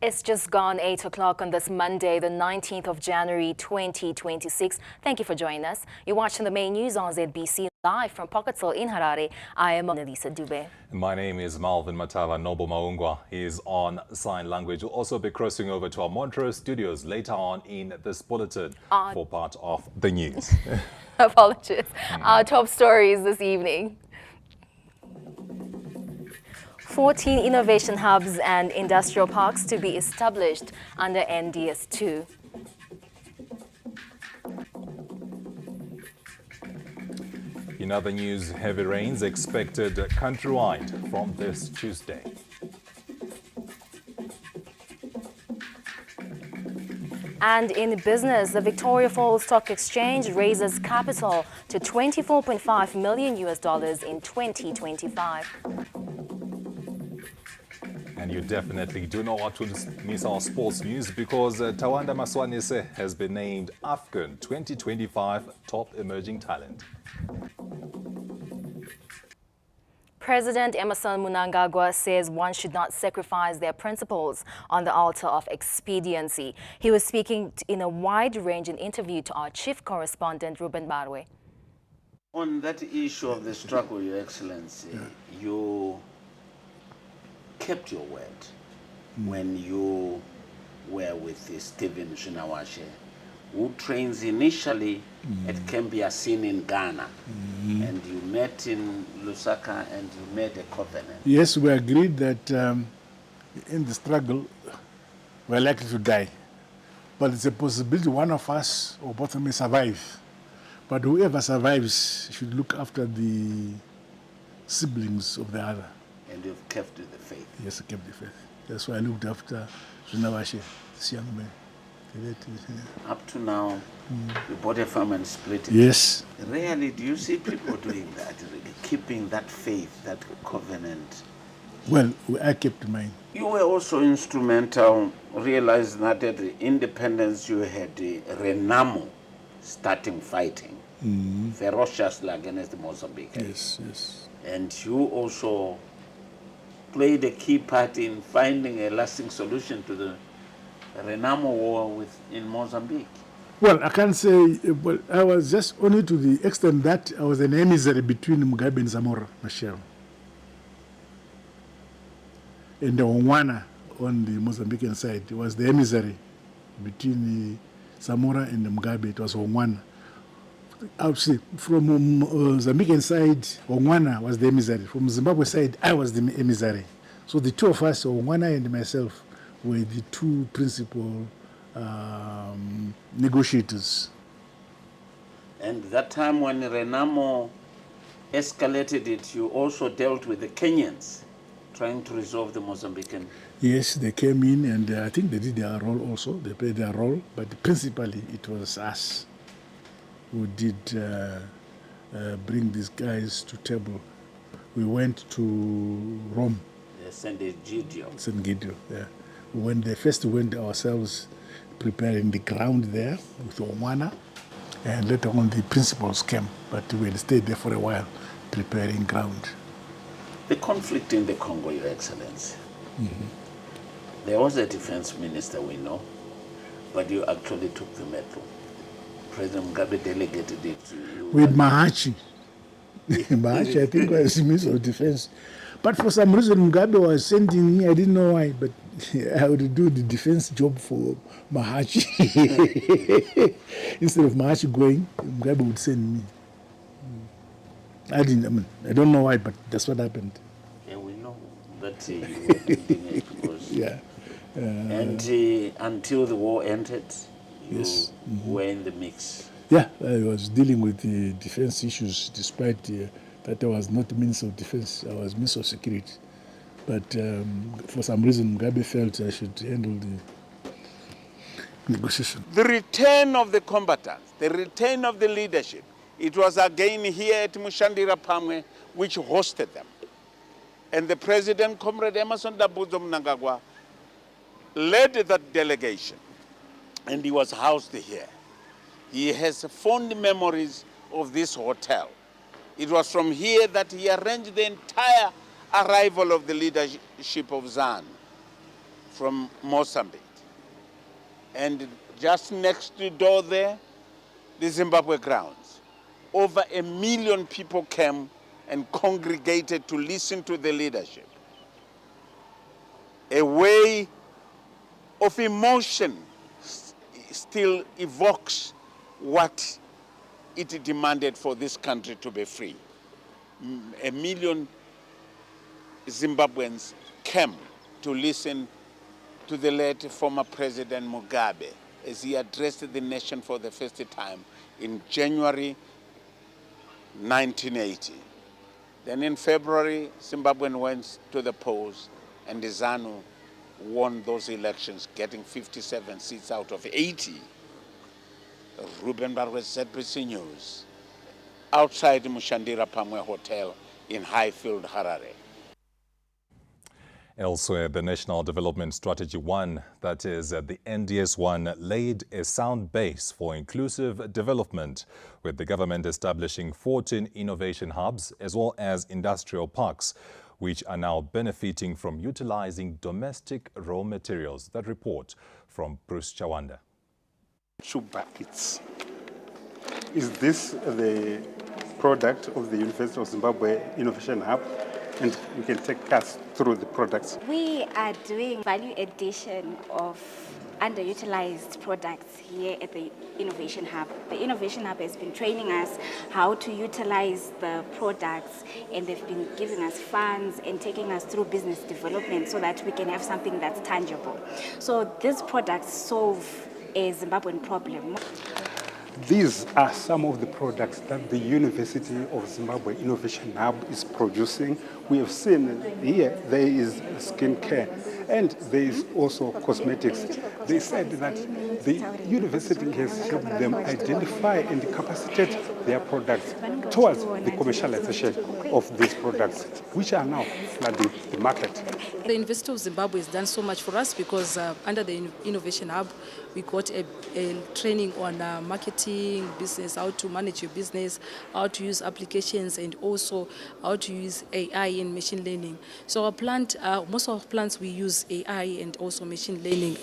It's just gone 8 o'clock on this Monday, the 19th of January, 2026. Thank you for joining us. You're watching the main news on ZBC live from Pocketsville in Harare. I am Nelisa Dube. My name is Malvin Matava. Noble Maungwa is on sign language. We'll also be crossing over to our Montreux studios later on in this bulletin for part of the news. Apologies. Our top stories this evening. 14 innovation hubs and industrial parks to be established under NDS2. In other news, heavy rains expected countrywide from this Tuesday. And in business, the Victoria Falls Stock Exchange raises capital to $24.5 million in 2025. And you definitely do not want to miss our sports news because Tawanda Maswanise has been named AFCON 2025 Top Emerging Talent. President Emmerson Mnangagwa says one should not sacrifice their principles on the altar of expediency. He was speaking in a wide-ranging interview to our chief correspondent, Ruben Barwe. On that issue of the struggle, Your Excellency, you kept your word when you were with Stephen Shinawashe, who trains initially at Kembiasin in Ghana, and you met in Lusaka and you made a covenant. Yes, we agreed that in the struggle we're likely to die, but it's a possibility one of us or both may survive. But whoever survives should look after the siblings of the other. And you've kept the faith. Yes, I kept the faith. That's why I looked after Shinawashe, this young man. Up to now, you bought a farm and split it. Yes. Rarely do you see people doing that, really, keeping that faith, that covenant. Well, I kept mine. You were also instrumental, realizing that at the independence you had Renamo starting fighting, ferociously against Mozambique. Yes, yes. And you also played a key part in finding a lasting solution to the Renamo war in Mozambique. Well, I can't say, well, I was just only to the extent that I was an emissary between Mugabe and Zamora Machel. And the Onwana on the Mozambican side was the emissary between the Zamora and the Mugabe. It was Onwana. I would say from Zambican side, Onwana was the emissary. From Zimbabwe side, I was the emissary. So the two of us, Onwana and myself, were the two principal negotiators. And that time when Renamo escalated it, you also dealt with the Kenyans, trying to resolve the Mozambican. Yes, they came in and I think they did their role also. They played their role, but principally it was us who did bring these guys to table. We went to Rome. San Gidio, yeah. When they first went ourselves preparing the ground there with Omwana, and later on the principals came, but we had stayed there for a while preparing ground. The conflict in the Congo, Your Excellency. There was a defense minister, we know, but you actually took the metro. President Mugabe delegated it to you. With Mahachi. Mahachi, I think, was the Minister of Defense. But for some reason, Mugabe was sending me, I didn't know why, but I would do the defense job for Mahachi. Instead of Mahachi going, Mugabe would send me. I don't know why, but that's what happened. Yeah, we know that you were doing it because... Yeah. And until the war ended, you were in the mix. Yeah, I was dealing with the defense issues despite that I was not Minister of Defense, I was Minister of Security. But for some reason, Mugabe felt I should handle the negotiation. The return of the combatants, the return of the leadership, it was again here at Mushandira Pamwe, which hosted them. And the President, Comrade Emmerson Dambudzo Mnangagwa, led that delegation, and he was housed here. He has fond memories of this hotel. It was from here that he arranged the entire arrival of the leadership of ZANU from Mozambique. And just next door there, the Zimbabwe grounds. Over 1 million people came and congregated to listen to the leadership. A way of emotion still evokes what it demanded for this country to be free. 1 million Zimbabweans came to listen to the late former President Mugabe as he addressed the nation for the first time in January 1980. Then in February, Zimbabweans went to the polls and the ZANU won those elections, getting 57 seats out of 80. Ruben Barwes, ZBC News, outside Mushandira Pamwe Hotel in Highfield, Harare. Elsewhere, the National Development Strategy 1, that is the NDS1, laid a sound base for inclusive development, with the government establishing 14 innovation hubs as well as industrial parks, which are now benefiting from utilizing domestic raw materials. That report from Bruce Chawanda. 2 buckets. Is this the product of the University of Zimbabwe Innovation Hub? And you can take us through the products. We are doing value addition of underutilized products here at the Innovation Hub. The Innovation Hub has been training us how to utilize the products, and they've been giving us funds and taking us through business development so that we can have something that's tangible. So these products solve a Zimbabwean problem. These are some of the products that the University of Zimbabwe Innovation Hub is producing. We have seen here there is skincare and there is also cosmetics. They said that the university has helped them identify and capacitate their products towards the commercialization of these products, which are now flooding the market. The University of Zimbabwe has done so much for us because under the Innovation Hub, we got a training on marketing, business, how to manage your business, how to use applications, and also how to use AI and machine learning. So our plant, most of our plants, we use AI and also machine learning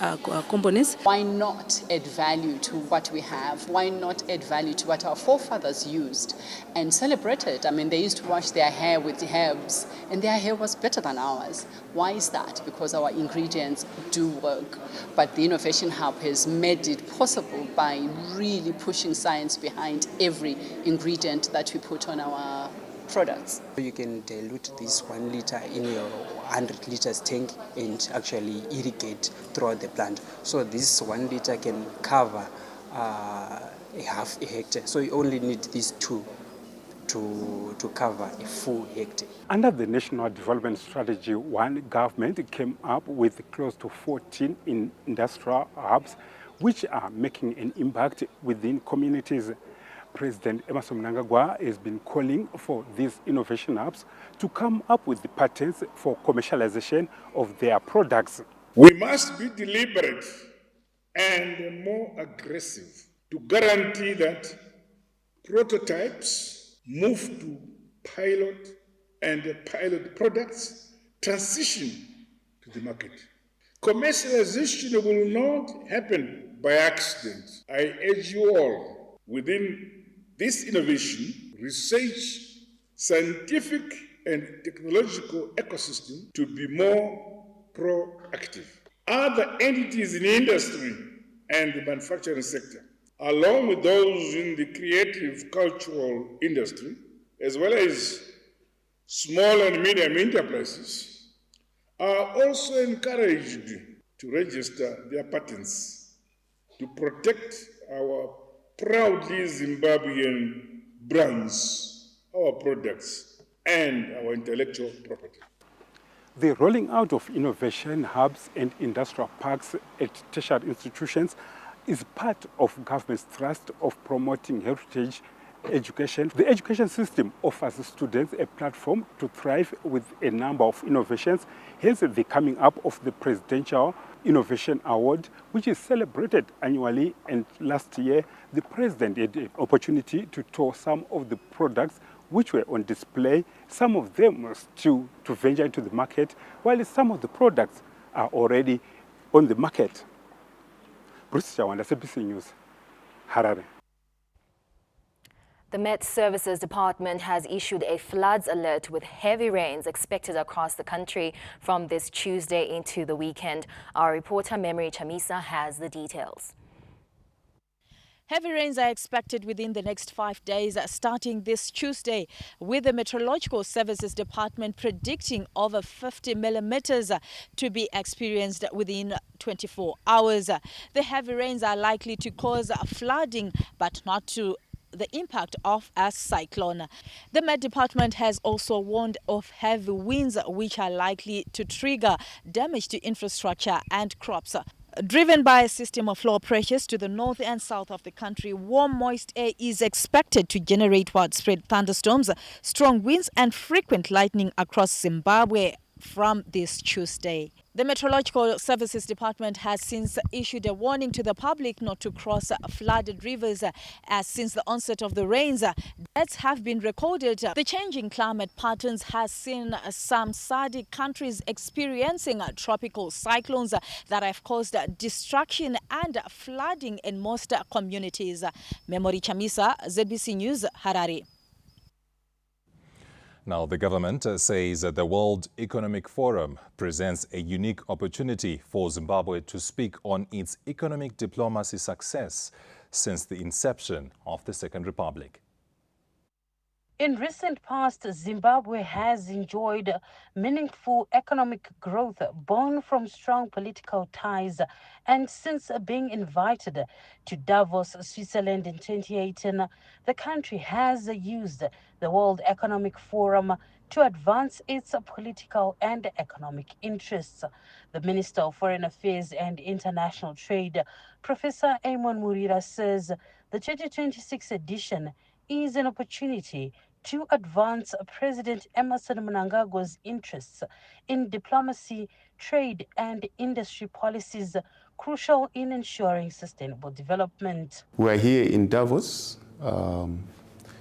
components. Why not add value to what we have? Why not add value to what our forefathers used and celebrated? I mean, they used to wash their hair with herbs, and their hair was better than ours. Why is that? Because our ingredients do work. But the Innovation Hub has made it possible by really pushing science behind every ingredient that we put on our products. You can dilute this 1 liter in your 100 liters tank and actually irrigate throughout the plant. So this 1 liter can cover a half a hectare. So you only need these 2 to cover a full hectare. Under the National Development Strategy 1, government came up with close to 14 industrial hubs, which are making an impact within communities. President Emmerson Mnangagwa has been calling for these innovation hubs to come up with the patents for commercialization of their products. We must be deliberate and more aggressive to guarantee that prototypes move to pilot and pilot products transition to the market. Commercialization will not happen by accident. I urge you all, within this innovation, research, scientific and technological ecosystem, to be more proactive. Other entities in the industry and the manufacturing sector, along with those in the creative cultural industry, as well as small and medium enterprises, are also encouraged to register their patents to protect our proudly Zimbabwean brands, our products, and our intellectual property. The rolling out of innovation hubs and industrial parks at tertiary institutions is part of government's thrust of promoting heritage education. The education system offers students a platform to thrive with a number of innovations, hence the coming up of the Presidential Innovation Award, which is celebrated annually, and last year the President had the opportunity to tour some of the products which were on display. Some of them are still to venture into the market, while some of the products are already on the market. Bruce Chawanda, SABC News, Harare. The Met Services Department has issued a floods alert with heavy rains expected across the country from this Tuesday into the weekend. Our reporter Memory Chamisa has the details. Heavy rains are expected within the next 5 days, starting this Tuesday, with the Meteorological Services Department predicting over 50 millimeters to be experienced within 24 hours. The heavy rains are likely to cause flooding, but not to the impact of a cyclone. The Met Department has also warned of heavy winds, which are likely to trigger damage to infrastructure and crops. Driven by a system of low pressures to the north and south of the country, warm, moist air is expected to generate widespread thunderstorms, strong winds and frequent lightning across Zimbabwe from this Tuesday. The Meteorological Services Department has since issued a warning to the public not to cross flooded rivers, as since the onset of the rains, deaths have been recorded. The changing climate patterns has seen some SADC countries experiencing tropical cyclones that have caused destruction and flooding in most communities. Memory Chamisa, ZBC News, Harare. Now, the government says that the World Economic Forum presents a unique opportunity for Zimbabwe to speak on its economic diplomacy success since the inception of the Second Republic. In recent past, Zimbabwe has enjoyed meaningful economic growth born from strong political ties, and since being invited to Davos, Switzerland in 2018, the country has used the World Economic Forum to advance its political and economic interests. The Minister of Foreign Affairs and International Trade, Professor Amon Murira, says the 2026 edition is an opportunity to advance President Emmerson Mnangagwa's interests in diplomacy, trade and industry policies crucial in ensuring sustainable development. We are here in Davos,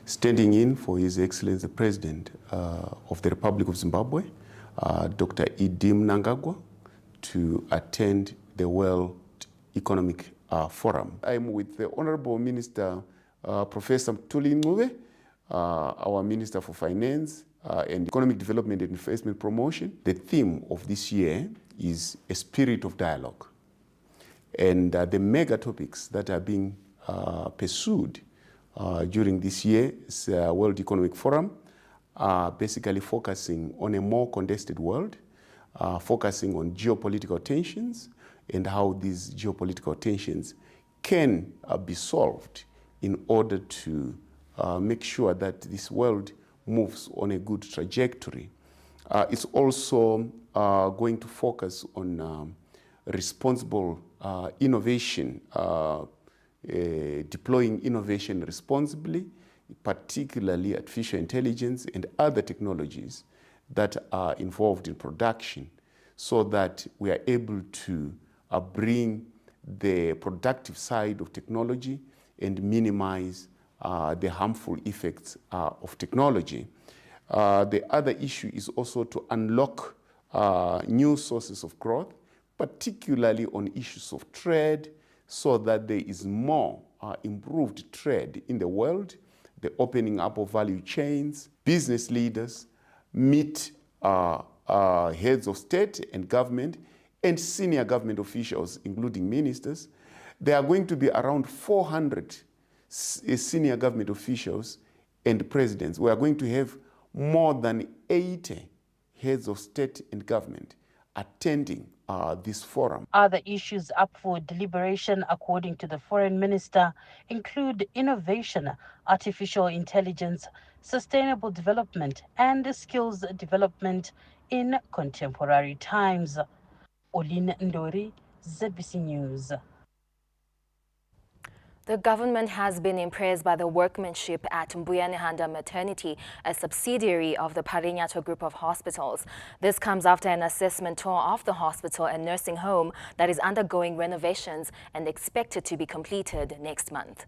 standing in for His Excellency the President of the Republic of Zimbabwe, Dr. Idi Mnangagwa, to attend the World Economic Forum. I'm with the Honorable Minister, Professor Mthuli Ncube, our Minister for Finance and Economic Development and Investment Promotion. The theme of this year is a spirit of dialogue. And the mega topics that are being pursued during this year's World Economic Forum are basically focusing on a more contested world, focusing on geopolitical tensions and how these geopolitical tensions can be solved in order to make sure that this world moves on a good trajectory. It's also going to focus on responsible innovation, deploying innovation responsibly, particularly artificial intelligence and other technologies that are involved in production, so that we are able to bring the productive side of technology and minimize the harmful effects of technology. The other issue is also to unlock new sources of growth, particularly on issues of trade, so that there is more improved trade in the world, the opening up of value chains. Business leaders meet heads of state and government and senior government officials, including ministers. There are going to be around 400 senior government officials and presidents. We are going to have more than 80 heads of state and government attending this forum. Other issues up for deliberation, according to the foreign minister, include innovation, artificial intelligence, sustainable development, and skills development in contemporary times. Olin Ndori, ZBC News. The government has been impressed by the workmanship at Mbuyanihanda Maternity, a subsidiary of the Parinyato Group of Hospitals. This comes after an assessment tour of the hospital and nursing home that is undergoing renovations and expected to be completed next month.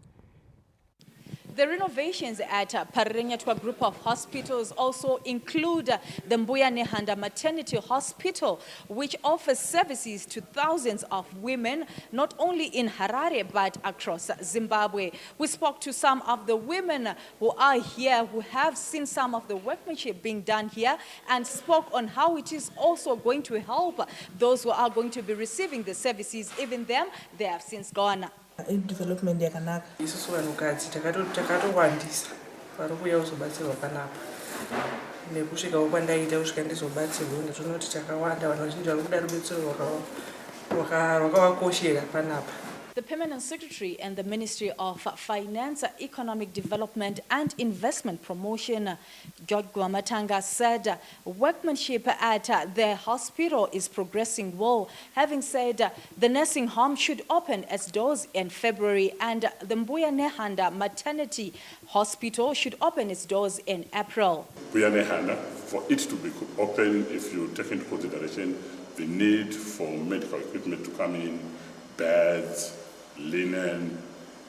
The renovations at Parenyatwa Group of Hospitals also include the Mbuya Nehanda Maternity Hospital, which offers services to thousands of women, not only in Harare, but across Zimbabwe. We spoke to some of the women who are here, who have seen some of the workmanship being done here, and spoke on how it is also going to help those who are going to be receiving the services. Even them, they have since gone. In development yakanaka isusu vanhukadzi takatowandisa vari kuuya kuzobatsirwa panapa nekusvikawo kwandaita kusvika ndizobatsirwa ndatoona kuti takawanda vanhu vazhinji vari kuda rubetsero rwakavakoshera panapa. The Permanent Secretary and the Ministry of Finance, Economic Development and Investment Promotion, George Guamatanga, said workmanship at the hospital is progressing well, having said the nursing home should open its doors in February and the Mbuya Nehanda Maternity Hospital should open its doors in April. Mbuya Nehanda, for it to be open, if you take into consideration the need for medical equipment to come in, beds, linen,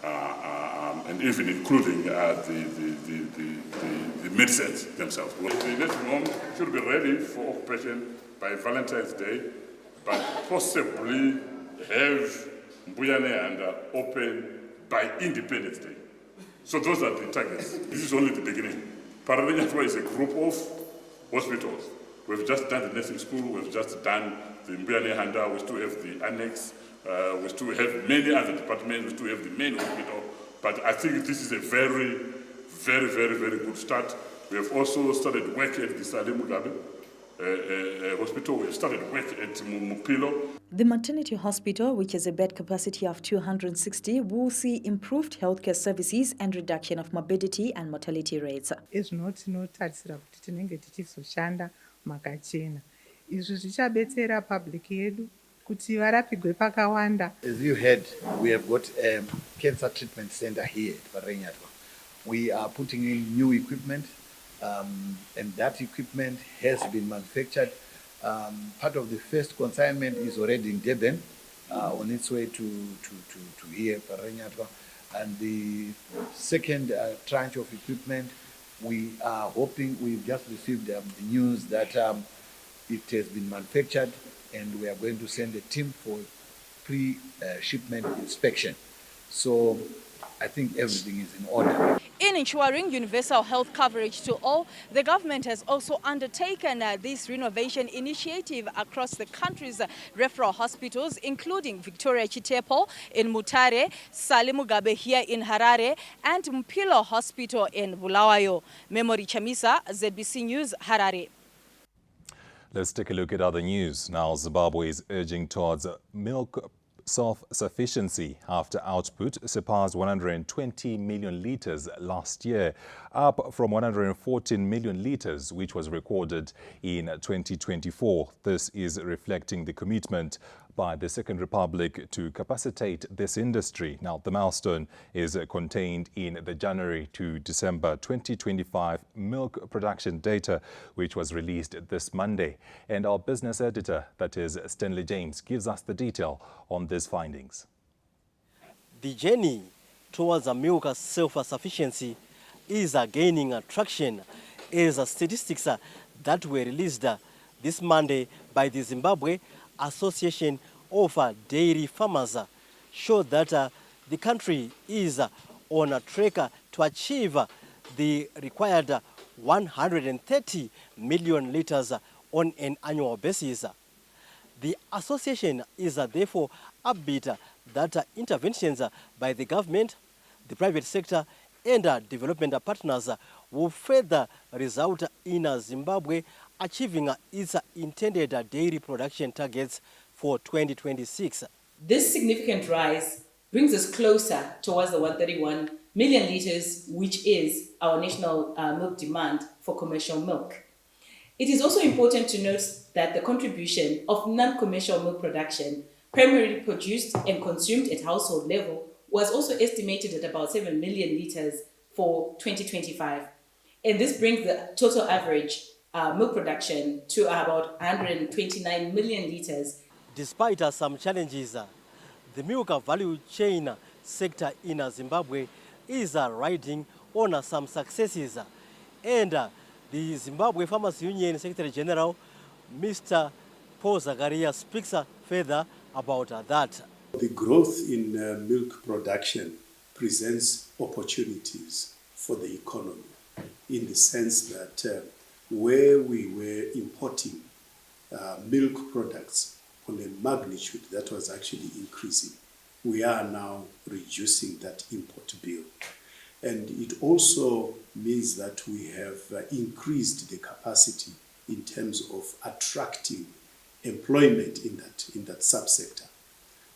and even including the medicines themselves. Well, the nursing home should be ready for occupation by Valentine's Day, but possibly have Mbuya Nehanda open by Independence Day. So those are the targets. This is only the beginning. Parenyatwa is a group of hospitals. We've just done the nursing school, we've just done the Mbuya Nehanda, we still have the annex, we still have many other departments, we still have the main hospital, but I think this is a very, very, very, very good start. We have also started work at the Salimu Gabe hospital, we have started work at Mupilo. The maternity hospital, which has a bed capacity of 260, will see improved healthcare services and reduction of morbidity and mortality rates. Ezvinotarisira kuti tinenge tichizoshanda makachena. Izvi zvichabetsera public yedu kuti varapigwe pakawanda. As you heard, we have got a cancer treatment center here at Parenyatwa. We are putting in new equipment, and that equipment has been manufactured. Part of the first consignment is already in Durban, on its way to here, Parenyatwa. And the second tranche of equipment, we are hoping, we've just received the news that it has been manufactured, and we are going to send a team for pre-shipment inspection. So I think everything is in order. In ensuring universal health coverage to all, the government has also undertaken this renovation initiative across the country's referral hospitals, including Victoria Chitepo in Mutare, Salimu Gabe here in Harare, and Mpilo Hospital in Bulawayo. Memory Chamisa, ZBC News, Harare. Let's take a look at other news. Now, Zimbabwe is urging towards milk self-sufficiency after output surpassed 120 million litres last year, up from 114 million litres, which was recorded in 2024. This is reflecting the commitment by the Second Republic to capacitate this industry. Now, the milestone is contained in the January to December 2025 milk production data, which was released this Monday. And our business editor, that is Stanley James, gives us the detail on these findings. The journey towards a milk self-sufficiency is gaining traction as statistics that were released this Monday by the Zimbabwe Association of Dairy Farmers show that the country is on a track to achieve the required 130 million litres on an annual basis. The association is therefore upbeat that interventions by the government, the private sector and development partners will further result in Zimbabwe achieving its intended dairy production targets for 2026. This significant rise brings us closer towards the 131 million litres, which is our national milk demand for commercial milk. It is also important to note that the contribution of non-commercial milk production, primarily produced and consumed at household level, was also estimated at about 7 million litres for 2025. And this brings the total average milk production to about 129 million litres. Despite some challenges, the milk value chain sector in Zimbabwe is riding on some successes. And the Zimbabwe Farmers Union Secretary General, Mr. Paul Zakaria, speaks further about that. The growth in milk production presents opportunities for the economy in the sense that where we were importing milk products on a magnitude that was actually increasing, we are now reducing that import bill. And it also means that we have increased the capacity in terms of attracting employment in that subsector.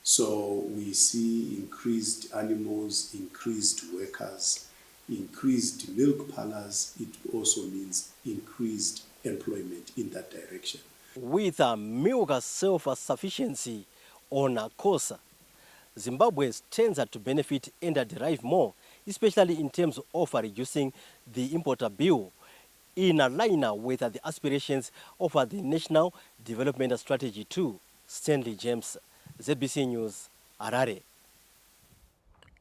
So we see increased animals, increased workers, increased milk parlors. It also means increased employment in that direction. With milk self-sufficiency on course, Zimbabwe stands to benefit and derive more, especially in terms of reducing the import bill, in line with the aspirations of the National Development Strategy 2. Stanley James, ZBC News, Harare.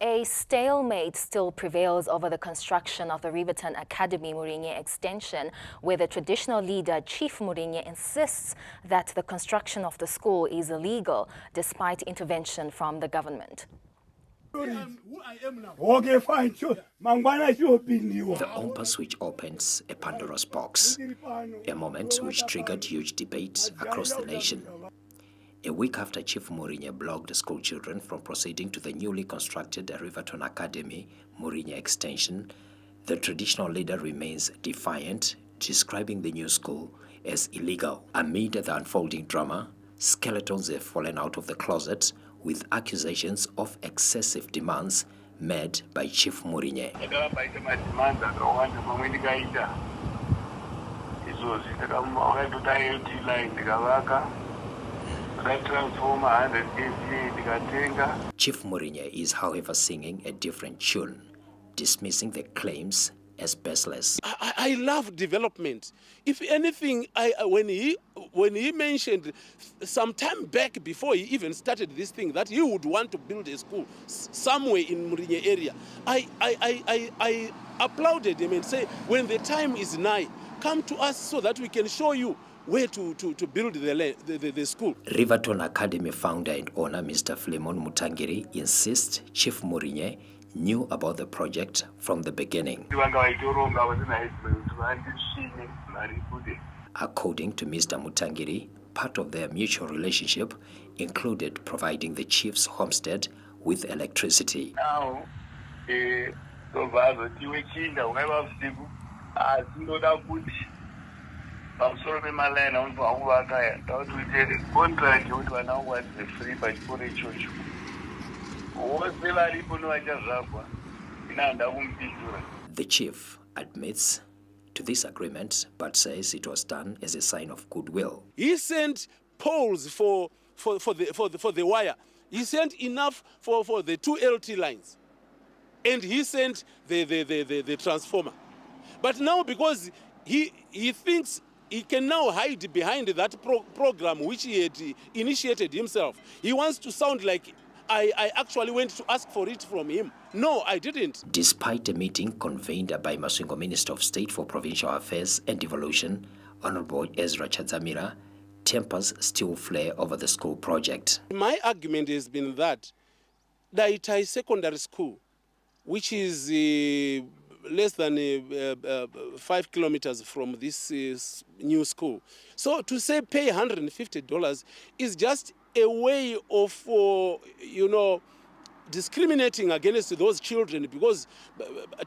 A stalemate still prevails over the construction of the Riverton Academy Murinye extension, where the traditional leader, Chief Murinye, insists that the construction of the school is illegal, despite intervention from the government. Okay, fine, sure. The Ompa switch opens a Pandora's box, a moment which triggered huge debate across the nation. A week after Chief Murinye blocked school children from proceeding to the newly constructed Riverton Academy Murinye extension, the traditional leader remains defiant, describing the new school as illegal. Amid the unfolding drama, skeletons have fallen out of the closet with accusations of excessive demands made by Chief Murinye. Chief Murinye is, however, singing a different tune, dismissing the claims as baseless. I love development. If anything, when he mentioned some time back before he even started this thing that he would want to build a school somewhere in Murinye area, I applauded him and say, when the time is nigh, come to us so that we can show you where to build the school. Riverton Academy founder and owner Mr. Philemon Mutangiri insists Chief Murinye knew about the project from the beginning. According to Mr. Mutangiri, part of their mutual relationship included providing the chief's homestead with electricity. Now, the chief admits to this agreement, but says it was done as a sign of goodwill. He sent poles for the wire. He sent enough for the 2 LT lines, and he sent the transformer. But now, because he thinks he can now hide behind that program which he had initiated himself, he wants to sound like I actually went to ask for it from him. No, I didn't. Despite a meeting convened by Masvingo Minister of State for Provincial Affairs and Devolution, Honorable Ezra Chadzamira, tempers still flare over the school project. My argument has been that Daitai Secondary School, which is less than 5 kilometers from this new school. So to say pay $150 is just a way of, discriminating against those children, because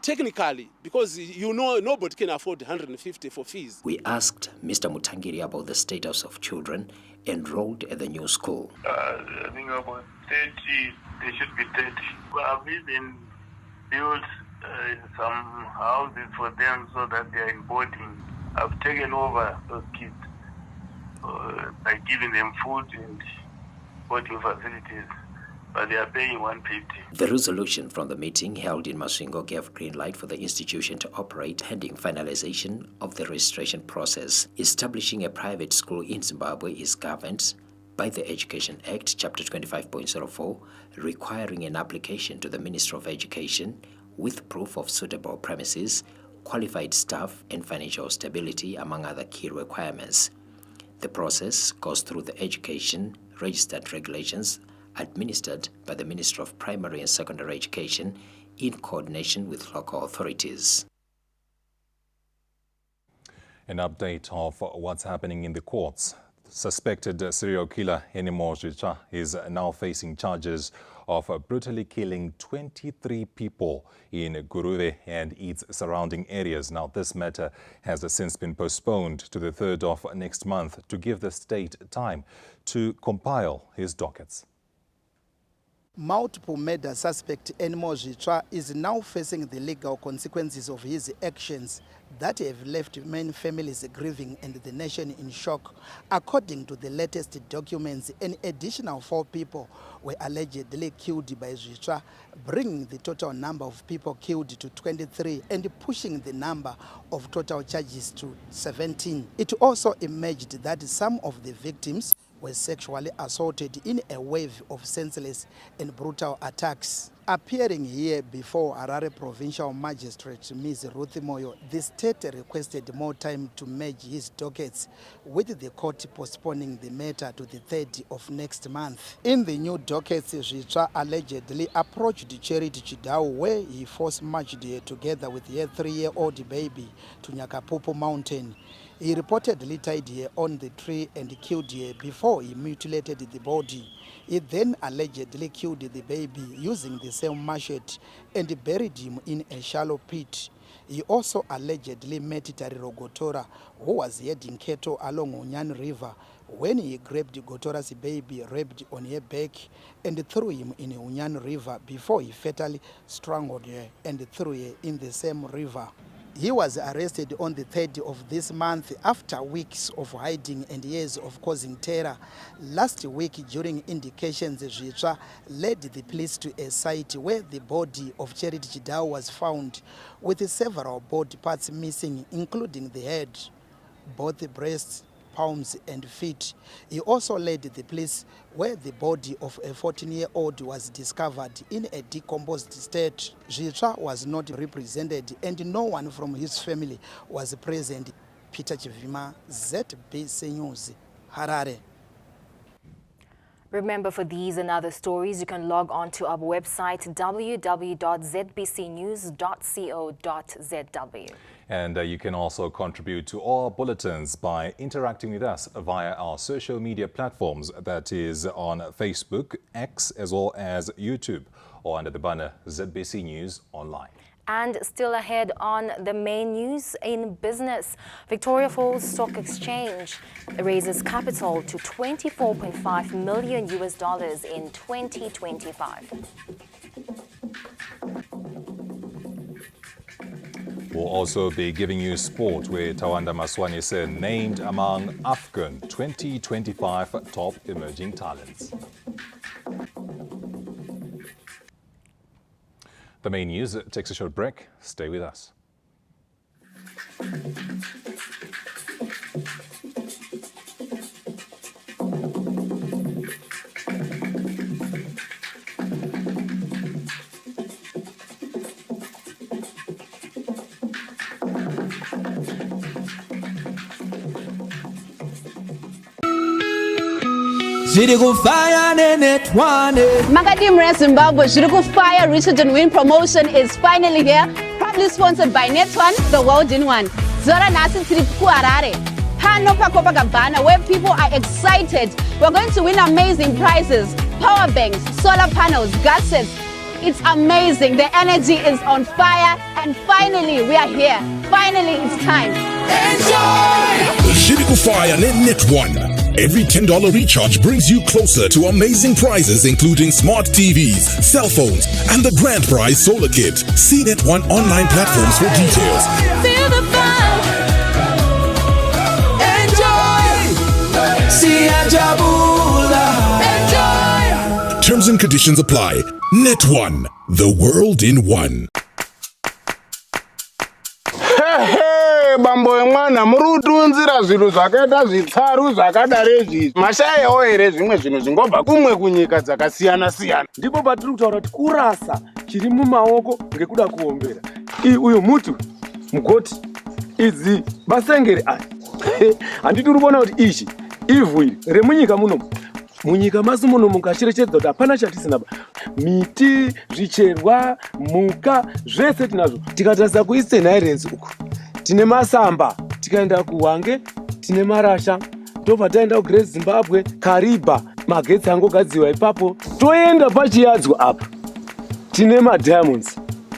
technically, because nobody can afford $150 for fees. We asked Mr. Mutangiri about the status of children enrolled at the new school. I think about 30, there should be 30. I've even built some houses for them so that they are in boarding. I've taken over those kids by giving them food and boarding facilities, but they are paying $150. The resolution from the meeting held in Masvingo gave green light for the institution to operate, pending finalization of the registration process. Establishing a private school in Zimbabwe is governed by the Education Act, Chapter 25.04, requiring an application to the Minister of Education, with proof of suitable premises, qualified staff, and financial stability, among other key requirements. The process goes through the Education Registered Regulations administered by the Ministry of Primary and Secondary Education in coordination with local authorities. An update of what's happening in the courts. Suspected serial killer Henimo Zvicha is now facing charges of brutally killing 23 people in Guruve and its surrounding areas. Now, this matter has since been postponed to the 3rd of next month to give the state time to compile his dockets. Multiple murder suspect Henimo Zvicha is now facing the legal consequences of his actions that have left many families grieving and the nation in shock. According to the latest documents, an additional 4 people were allegedly killed by Zvicha, bringing the total number of people killed to 23 and pushing the number of total charges to 17. It also emerged that some of the victims were sexually assaulted in a wave of senseless and brutal attacks. Appearing here before Harare Provincial Magistrate Ms. Ruth Moyo, the state requested more time to merge his dockets, with the court postponing the matter to the 3rd of next month. In the new dockets, Zvicha allegedly approached Charity Chidau, where he force marched her together with her 3-year-old baby to Nyakapupu Mountain. He reportedly tied her on the tree and killed her before he mutilated the body. He then allegedly killed the baby using the same machete and buried him in a shallow pit. He also allegedly met Tariro Gotora, who was herding cattle along Unyan River, when he grabbed Gotora's baby, raped on her back, and threw him in Unyan River before he fatally strangled her and threw her in the same river. He was arrested on the 3rd of this month after weeks of hiding and years of causing terror. Last week, during indications, Zvicha led the police to a site where the body of Charity Chidau was found, with several body parts missing, including the head, both the breasts, palms and feet. He also led the police where the body of a 14-year-old was discovered in a decomposed state. Zvicha was not represented and no one from his family was present. Peter Chivima, ZBC News, Harare. Remember, for these and other stories, you can log on to our website www.zbcnews.co.zw. And you can also contribute to our bulletins by interacting with us via our social media platforms, that is on Facebook, X, as well as YouTube, or under the banner ZBC News Online. And still ahead on the main news in business, Victoria Falls Stock Exchange raises capital to $24.5 million in 2025. We'll also be giving you sport, where Tawanda Maswanise named among AFCON 2025 top emerging talents. The main news takes a short break. Stay with us. Magadim Rare Zimbabwe Shiriku Fire Research and Win promotion is finally here, proudly sponsored by Net1, the world in one. Zora Nasi Tiripu Harare. Pano Copacabana, where people are excited. We're going to win amazing prizes, power banks, solar panels, gases. It's amazing. The energy is on fire, and finally we are here. Finally, it's time. Enjoy! Shiriku Fire Net1. Every $10 recharge brings you closer to amazing prizes, including smart TVs, cell phones, and the grand prize solar kit. See Net1 online platforms for details. Feel the fun. Enjoy. See Ajabula. Enjoy. Terms and conditions apply. Net1, the world in one. Hey, iwe bambo wemwana muri kutunzira zvinhu zvakaita zvitsaru zvakadare izvi mashayewo here zvimwe zvinhu zvingobva kumwe kunyika dzakasiyana siyana. Ndipo patiri kutaura kuti kurasa chiri mumaoko ngekuda kuombera. Uyu mutu mugoti idzi basengere aya handiti urikuona kuti ichi ivhu iri remunyika munomu. Munyika masi muno mukacherechedza kuti hapana chatisina miti, zvicherwa, mhuka zvese tinazvo. Tikatarisa kuEastern Highlands uku tine masamba, tikaenda kuHwange tine marasha, tobva taenda kuGreat Zimbabwe, Kariba magetsi angogadziwa ipapo. Toenda pachiadzwa apa tine madiamonds.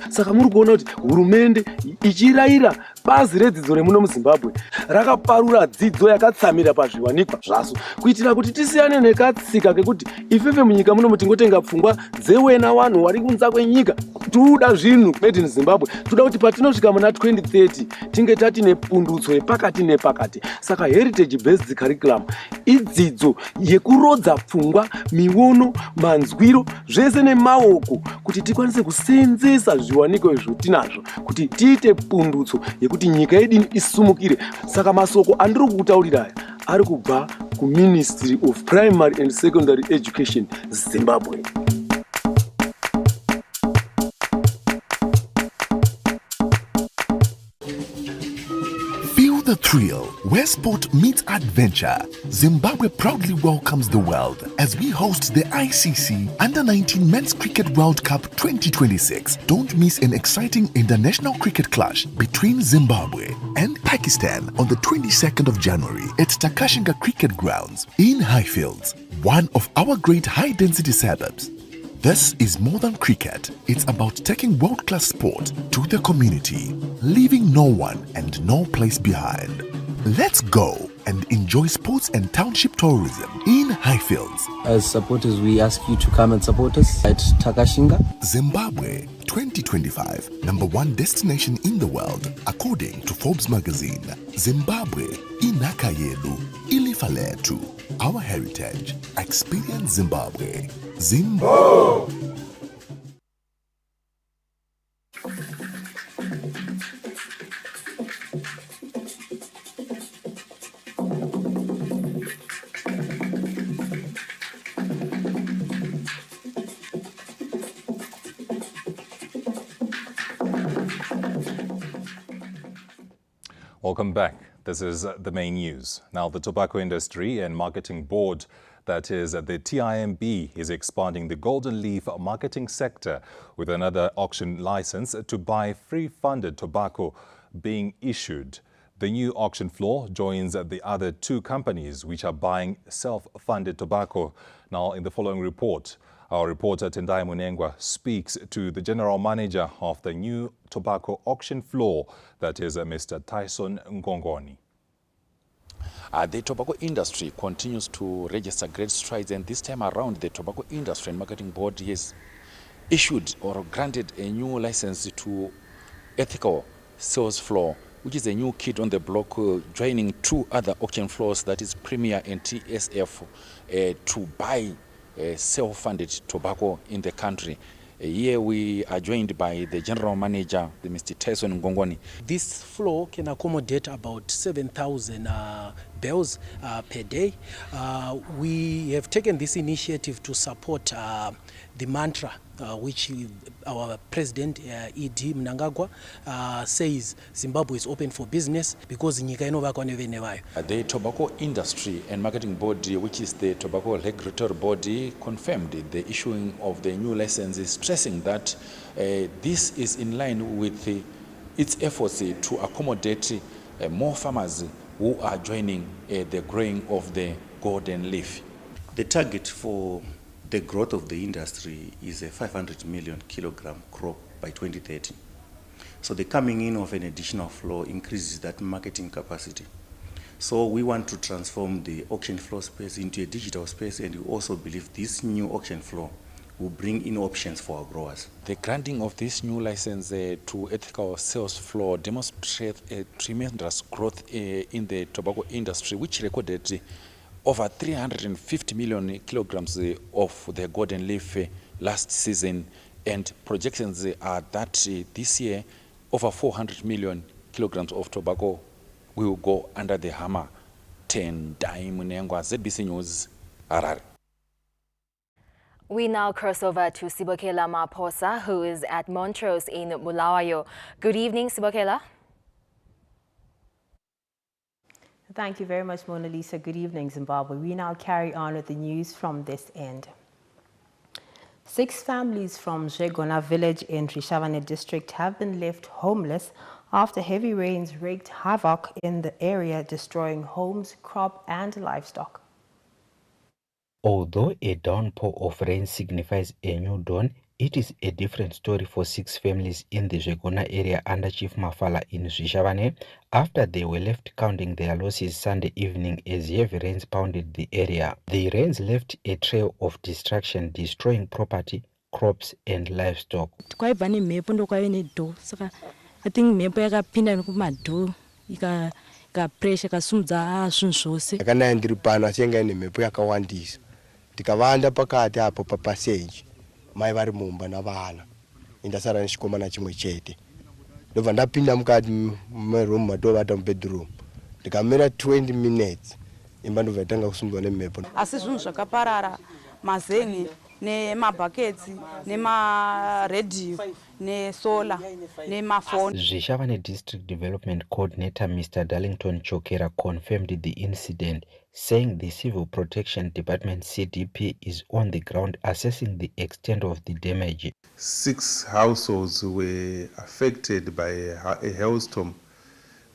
Saka muri kuona kuti hurumende ichirayira bazi redzidzo remuno muZimbabwe rakaparura dzidzo yakatsamira pazviwanikwa zvaso kuitira kuti tisiyane nekatsika kekuti ifefe munyika muno tingotenga pfungwa dzewena wanhu wari kunze kwenyika. Toda zvinhu made in Zimbabwe. Toda kuti patinosvika muna 2030 tinge tatine pundutso yepakati nepakati. Saka heritage based curriculum idzidzo yekurodza pfungwa, miono, manzwiro zvese nemaoko kuti tikwanise kuseenzesa zviwanikwa izvo tinazvo kuti tiite pundutso yekuti nyika yedu isumukire. Saka masoko andiri kukutaurira aya ari kubva kuMinistry of Primary and Secondary Education Zimbabwe. Feel the thrill where sport meets adventure. Zimbabwe proudly welcomes the world as we host the ICC Under-19 Men's Cricket World Cup 2026. Don't miss an exciting international cricket clash between Zimbabwe and Pakistan on the 22nd of January at Takashinga Cricket Grounds in Highfields, one of our great high-density suburbs. This is more than cricket. It's about taking world-class sport to the community, leaving no one and no place behind. Let's go and enjoy sports and township tourism in Highfields. As supporters, we ask you to come and support us at Takashinga. Zimbabwe 2025, #1 destination in the world, according to Forbes magazine. Zimbabwe, inaka yedu, ilifa letu, our heritage. Experience Zimbabwe. Zimbabwe. Welcome back. This is the main news. Now, the Tobacco Industry and Marketing Board, that is the TIMB, is expanding the golden leaf marketing sector with another auction license to buy free-funded tobacco being issued. The new auction floor joins the other two companies which are buying self-funded tobacco. Now, in the following report, our reporter Tendai Munengwa speaks to the general manager of the new tobacco auction floor, that is Mr. Tyson Ngongoni. The tobacco industry continues to register great strides, and this time around the Tobacco Industry and Marketing Board has issued or granted a new license to Ethical Sales Floor, which is a new kid on the block, joining two other auction floors, that is Premier and TSF, to buy self-funded tobacco in the country. Here we are joined by the General Manager, Mr. Tyson Ngongoni. This floor can accommodate about 7,000 bales per day. We have taken this initiative to support the mantra which our President E.D. Mnangagwa says Zimbabwe is open for business because nyika inovakwa nevene vayo. The Tobacco Industry and Marketing Board, which is the tobacco regulatory body, confirmed the issuing of the new licenses, stressing that this is in line with its efforts to accommodate more farmers who are joining the growing of the golden leaf. The target for the growth of the industry is a 500 million kilogram crop by 2030. So the coming in of an additional floor increases that marketing capacity. So we want to transform the auction floor space into a digital space, and we also believe this new auction floor will bring in options for our growers. The granting of this new license to Ethical Sales Floor demonstrates a tremendous growth in the tobacco industry, which recorded over 350 million kilograms of the golden leaf last season, and projections are that this year over 400 million kilograms of tobacco we will go under the hammer. 10 Time Munengwa, ZBC News, Harare. We now cross over to Sibokela Maposa, who is at Montrose in Bulawayo. Good evening, Sibokela. Thank you very much, Mona Lisa. Good evening, Zimbabwe. We now carry on with the news from this end. 6 families from Zegona village in Rishavane district have been left homeless after heavy rains wreaked havoc in the area, destroying homes, crop and livestock. Although a downpour of rain signifies a new dawn, it is a different story for 6 families in the Zegona area under Chief Mafala in Rishavane after they were left counting their losses Sunday evening as heavy rains pounded the area. The rains left a trail of destruction, destroying property, crops and livestock. I think mepo yakapinda nekumadho ikapressure kasumudza zvinhu zvose yakanayandiri pano asi yanga ine mhepo yakawandisa tikavanda pakati apo papaseji mai vari mumba navana indasara nechikomana chimwe chete ndobva ndapinda mukati meroom matovata mubedroom ndikamira 20 minutes imba ndobva itanga kusumudwa nemhepo asi zvinhu zvakaparara mazeni nemabhaketsi nemaredhiyo nesola nemafoni. Rishavane District Development Coordinator Mr. Darlington Chokera confirmed the incident, saying the Civil Protection Department CDP is on the ground assessing the extent of the damage. 6 households were affected by a hailstorm.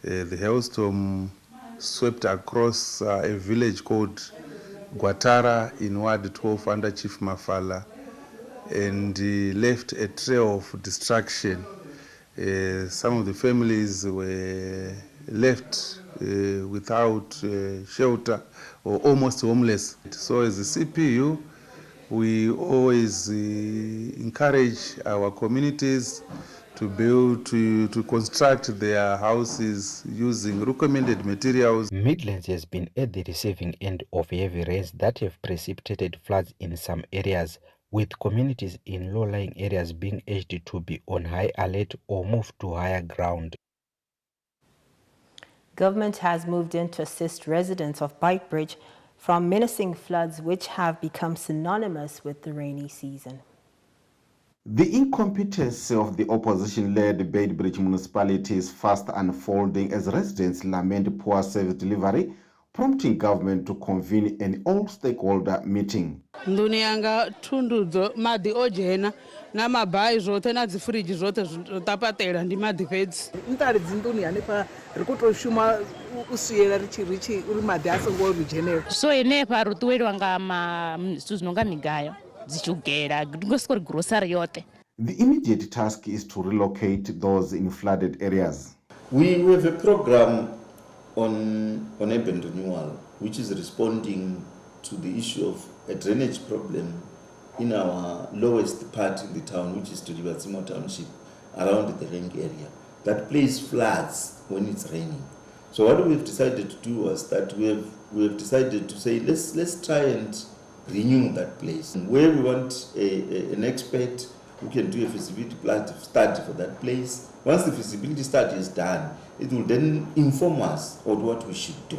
The hailstorm swept across a village called Guatara in Ward 12 under Chief Mafala and left a trail of destruction. Some of the families were left without shelter or almost homeless. So as a CPU, we always encourage our communities to build, to construct their houses using recommended materials. Midlands has been at the receiving end of heavy rains that have precipitated floods in some areas, with communities in low-lying areas being urged to be on high alert or move to higher ground. Government has moved in to assist residents of Beitbridge from menacing floods which have become synonymous with the rainy season. The incompetence of the opposition-led Beitbridge municipality is fast unfolding as residents lament poor service delivery, prompting government to convene an all-stakeholder meeting. Nduni yanga tundudzo madhi ojena na mabai zvote na dzifriji zvote tapatera ndi madhi pedzi. Ntari dzinduni yanepa rikutoshuma usiyera richi uri madhi asongo rijenera. So enepa rutuwelwa nga suzinonga migayo dzichugera ngosiko grocery yote. The immediate task is to relocate those in flooded areas. We have a program on urban renewal, which is responding to the issue of a drainage problem in our lowest part in the town, which is Turibatsimo Township, around the Reng area. That place floods when it's raining. So what we've decided to do was that we have decided to say let's try and renew that place. Where we want an expert who can do a feasibility study for that place. Once the feasibility study is done, it will then inform us on what we should do,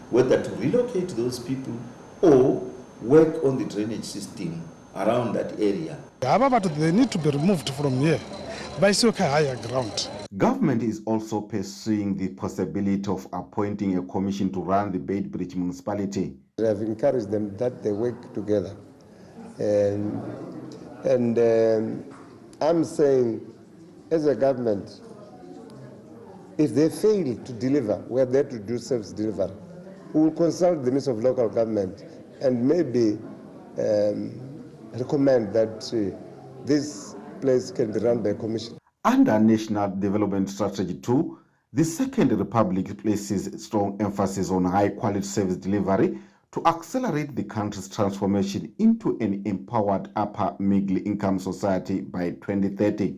whether to relocate those people or work on the drainage system around that area. They need to be removed from here by higher ground. Government is also pursuing the possibility of appointing a commission to run the Beitbridge municipality. I have encouraged them that they work together. And I'm saying, as a government, if they fail to deliver, we are there to do service delivery. We will consult the Minister of Local Government and maybe recommend that this place can be run by a commission. Under National Development Strategy 2, the Second Republic places strong emphasis on high-quality service delivery to accelerate the country's transformation into an empowered upper middle-income society by 2030.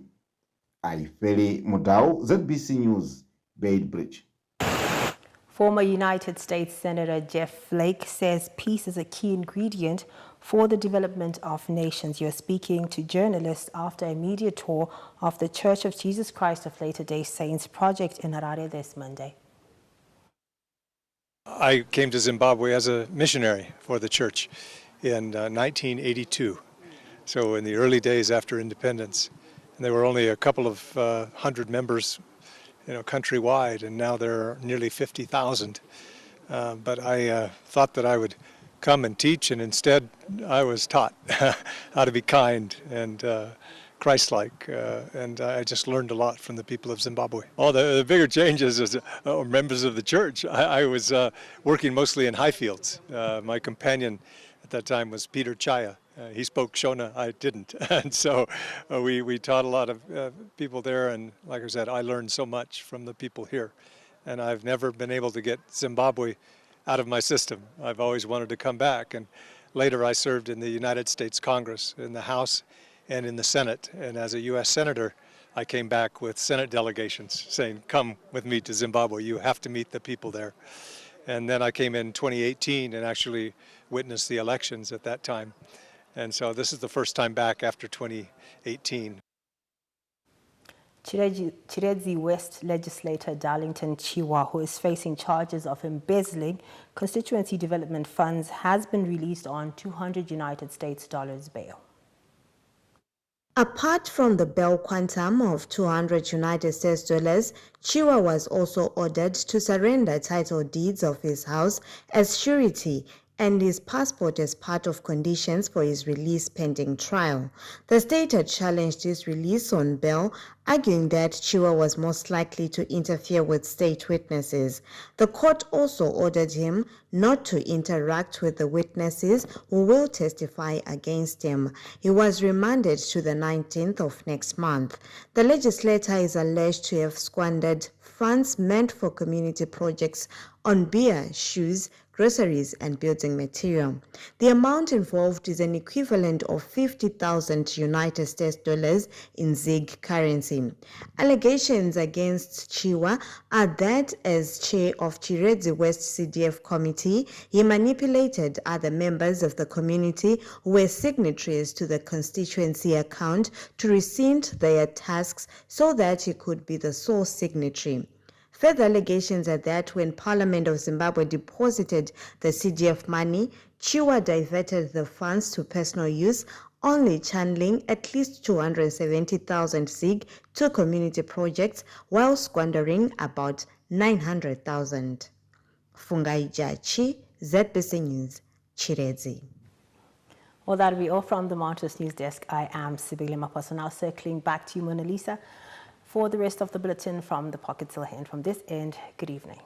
Aifeli Mudau, ZBC News, Beitbridge. Former United States Senator Jeff Flake says peace is a key ingredient for the development of nations. You're speaking to journalists after a media tour of the Church of Jesus Christ of Latter-day Saints project in Harare this Monday. I came to Zimbabwe as a missionary for the church in 1982, so in the early days after independence. And there were only a couple of hundred members, countrywide, and now there are nearly 50,000. But I thought that I would come and teach, and instead I was taught how to be kind and Christ-like, and I just learned a lot from the people of Zimbabwe. All the bigger changes as members of the church. I was working mostly in Highfields. My companion at that time was Peter Chaya. He spoke Shona, I didn't, and so we taught a lot of people there, and like I said, I learned so much from the people here, and I've never been able to get Zimbabwe out of my system. I've always wanted to come back, and later I served in the United States Congress, in the House and in the Senate, and as a U.S. Senator, I came back with Senate delegations saying, come with me to Zimbabwe, you have to meet the people there. And then I came in 2018 and actually witnessed the elections at that time. And so this is the first time back after 2018. Chiredzi West legislator Darlington Chiwa, who is facing charges of embezzling constituency development funds, has been released on $200 United States bail. Apart from the bail quantum of $200 United States, Chiwa was also ordered to surrender title deeds of his house as surety and his passport as part of conditions for his release pending trial. The state had challenged his release on bail, arguing that Chiwa was most likely to interfere with state witnesses. The court also ordered him not to interact with the witnesses who will testify against him. He was remanded to the 19th of next month. The legislator is alleged to have squandered funds meant for community projects on beer, shoes, groceries, and building material. The amount involved is an equivalent of 50,000 United States in Zig currency. Allegations against Chiwa are that as chair of Chiredzi West CDF committee, he manipulated other members of the community who were signatories to the constituency account to rescind their tasks so that he could be the sole signatory. Further allegations are that when Parliament of Zimbabwe deposited the CDF money, Chiwa diverted the funds to personal use, only channeling at least 270,000 Zig to community projects while squandering about 900,000. Fungai Jachi, ZBC News, Chiredzi. Well, that'll be all from the Montrose News Desk. I am Sibili Maposo. Now circling back to you, Mona Lisa, for the rest of the bulletin from the Pocket Hill Hand. From this end, good evening.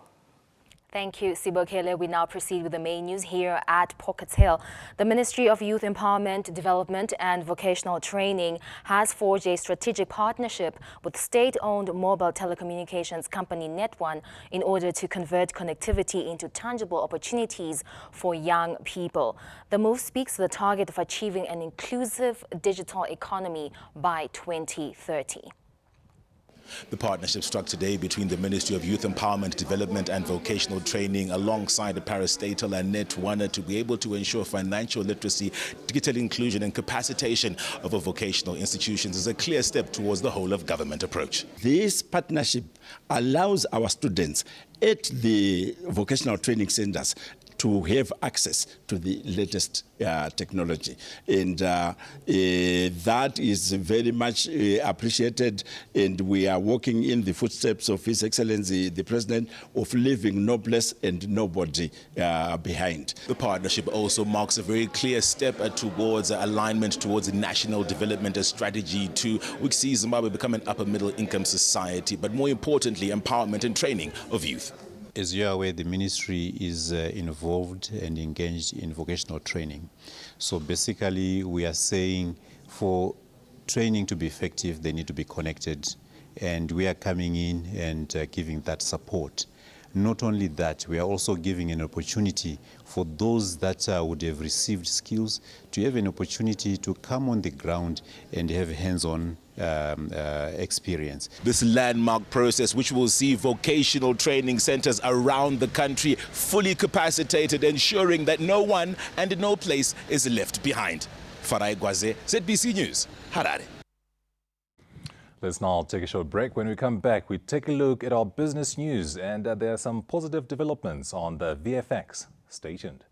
Thank you, Sibokele. We now proceed with the main news here at Pocket Hill. The Ministry of Youth Empowerment, Development and Vocational Training has forged a strategic partnership with state-owned mobile telecommunications company Net1 in order to convert connectivity into tangible opportunities for young people. The move speaks to the target of achieving an inclusive digital economy by 2030. The partnership struck today between the Ministry of Youth Empowerment, Development and Vocational Training alongside the Parastatal and Net1 to be able to ensure financial literacy, digital inclusion and capacitation of our vocational institutions is a clear step towards the whole of government approach. This partnership allows our students at the vocational training centers to have access to the latest technology. And that is very much appreciated, and we are walking in the footsteps of His Excellency, the President, of leaving noblesse and nobody behind. The partnership also marks a very clear step towards alignment towards the National Development Strategy 2, which sees Zimbabwe become an upper middle income society, but more importantly, empowerment and training of youth. As you are aware, the ministry is involved and engaged in vocational training. So basically, we are saying for training to be effective, they need to be connected. And we are coming in and giving that support. Not only that, we are also giving an opportunity for those that would have received skills to have an opportunity to come on the ground and have hands-on experience. This landmark process, which will see vocational training centers around the country fully capacitated, ensuring that no one and no place is left behind. Farai Gwaze, ZBC News, Harare. Let's now take a short break. When we come back, we take a look at our business news, and there are some positive developments on the VFX. Stay tuned.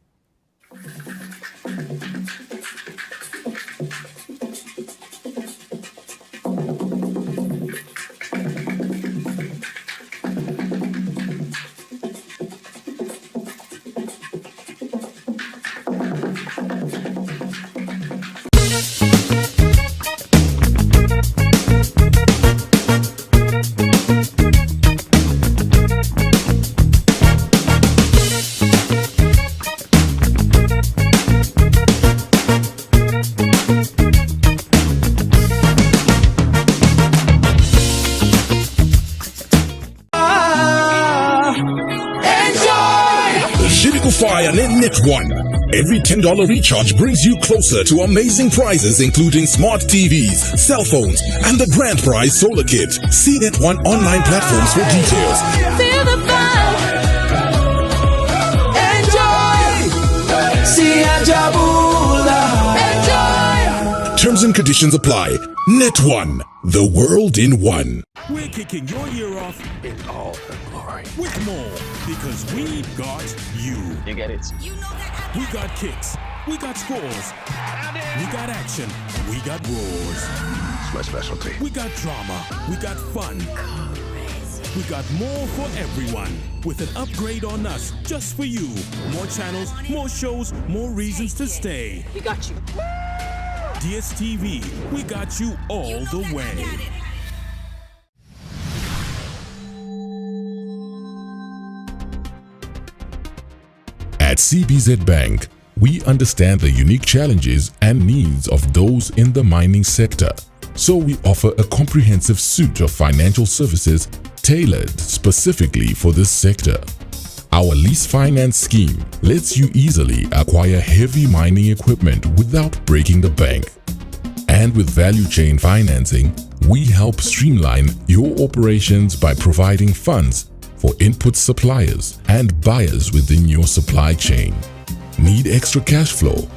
Fire Net One. Every $10 recharge brings you closer to amazing prizes, including smart TVs, cell phones, and the grand prize solar kit. See Net One online platforms for details. Feel the vibe. Enjoy. See Enjoy. Terms and conditions apply. Net One, the world in one. We're kicking your year off in all her glory. With more, because we got you. You get it? You know that. We got kicks. We got scores. We got action. We got roars. It's my specialty. We got drama. We got fun. We got more for everyone. With an upgrade on us, just for you. More channels, more shows, more reasons to stay. We got you. DSTV, we got you all the way. At CBZ Bank, we understand the unique challenges and needs of those in the mining sector. So we offer a comprehensive suite of financial services tailored specifically for this sector. Our lease finance scheme lets you easily acquire heavy mining equipment without breaking the bank. And with value chain financing, we help streamline your operations by providing funds for input suppliers and buyers within your supply chain. Need extra cash flow?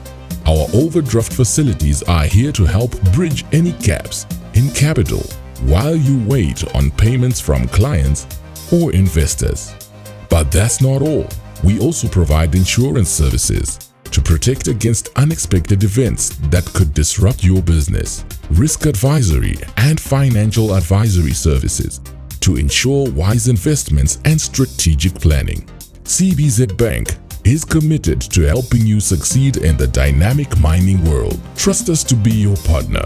Our overdraft facilities are here to help bridge any gaps in capital while you wait on payments from clients or investors. But that's not all. We also provide insurance services to protect against unexpected events that could disrupt your business, risk advisory and financial advisory services to ensure wise investments and strategic planning. CBZ Bank is committed to helping you succeed in the dynamic mining world. Trust us to be your partner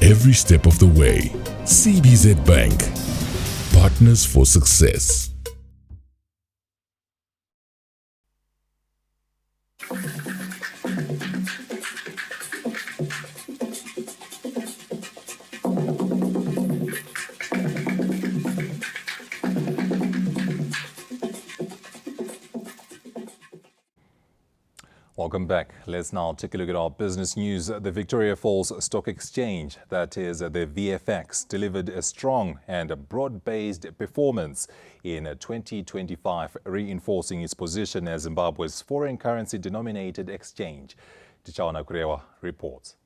every step of the way. CBZ Bank, partners for success. Welcome back. Let's now take a look at our business news. The Victoria Falls Stock Exchange, that is the VFX, delivered a strong and a broad-based performance in 2025, reinforcing its position as Zimbabwe's foreign currency denominated exchange. Tichaona Kurewa reports.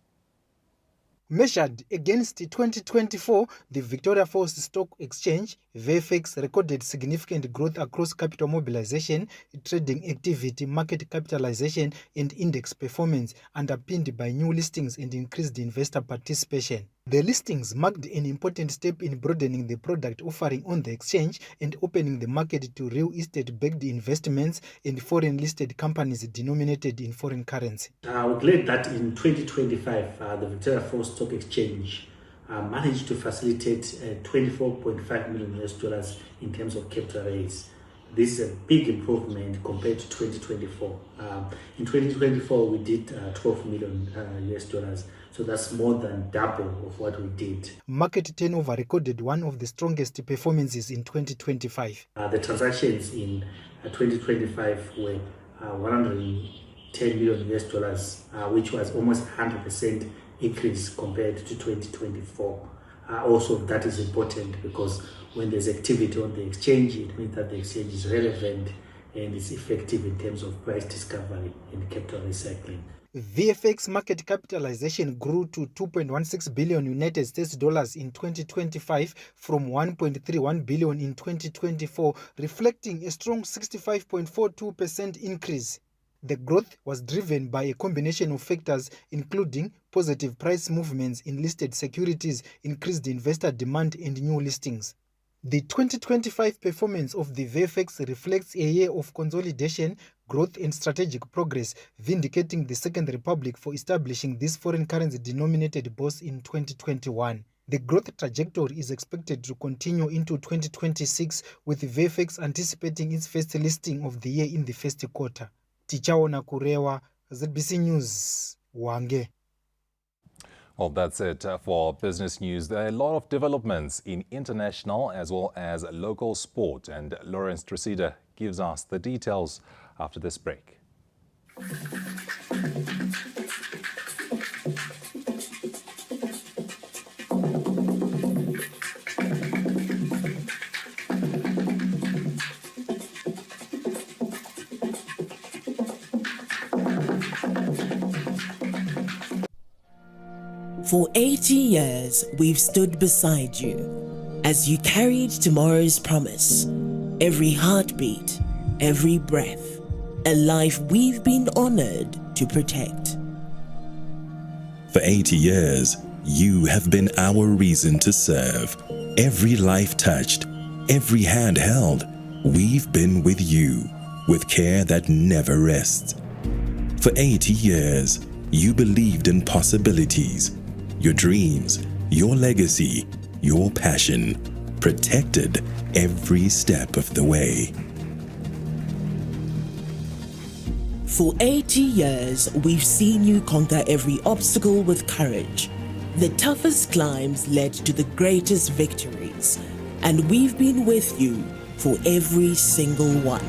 Measured against 2024, the Victoria Falls Stock Exchange, VFX, recorded significant growth across capital mobilization, trading activity, market capitalization, and index performance, underpinned by new listings and increased investor participation. The listings marked an important step in broadening the product offering on the exchange and opening the market to real estate-backed investments and foreign-listed companies denominated in foreign currency. We're glad that in 2025, the Victoria Falls Stock Exchange managed to facilitate $24.5 million in terms of capital raise. This is a big improvement compared to 2024. In 2024, we did $12 million. So that's more than double of what we did. Market turnover recorded one of the strongest performances in 2025. The transactions in 2025 were $110 million, which was almost 100% increase compared to 2024. Also, that is important because when there's activity on the exchange, it means that the exchange is relevant and it's effective in terms of price discovery and capital recycling. VFX market capitalization grew to 2.16 billion United States dollars in 2025 from 1.31 billion in 2024, reflecting a strong 65.42% increase. The growth was driven by a combination of factors, including positive price movements in listed securities, increased investor demand, and new listings. The 2025 performance of the VFX reflects a year of consolidation, growth, and strategic progress, vindicating the Second Republic for establishing this foreign currency denominated bourse in 2021. The growth trajectory is expected to continue into 2026, with VFX anticipating its first listing of the year in the first quarter. Tichaona Kurewa, ZBC News, Wange. Well, that's it for business news. There are a lot of developments in international as well as local sport, and Lawrence Tresida gives us the details after this break. For 80 years, we've stood beside you as you carried tomorrow's promise. Every heartbeat, every breath, a life we've been honored to protect. For 80 years, you have been our reason to serve. Every life touched, every hand held, we've been with you, with care that never rests. For 80 years, you believed in possibilities. Your dreams, your legacy, your passion, protected every step of the way. For 80 years, we've seen you conquer every obstacle with courage. The toughest climbs led to the greatest victories, and we've been with you for every single one.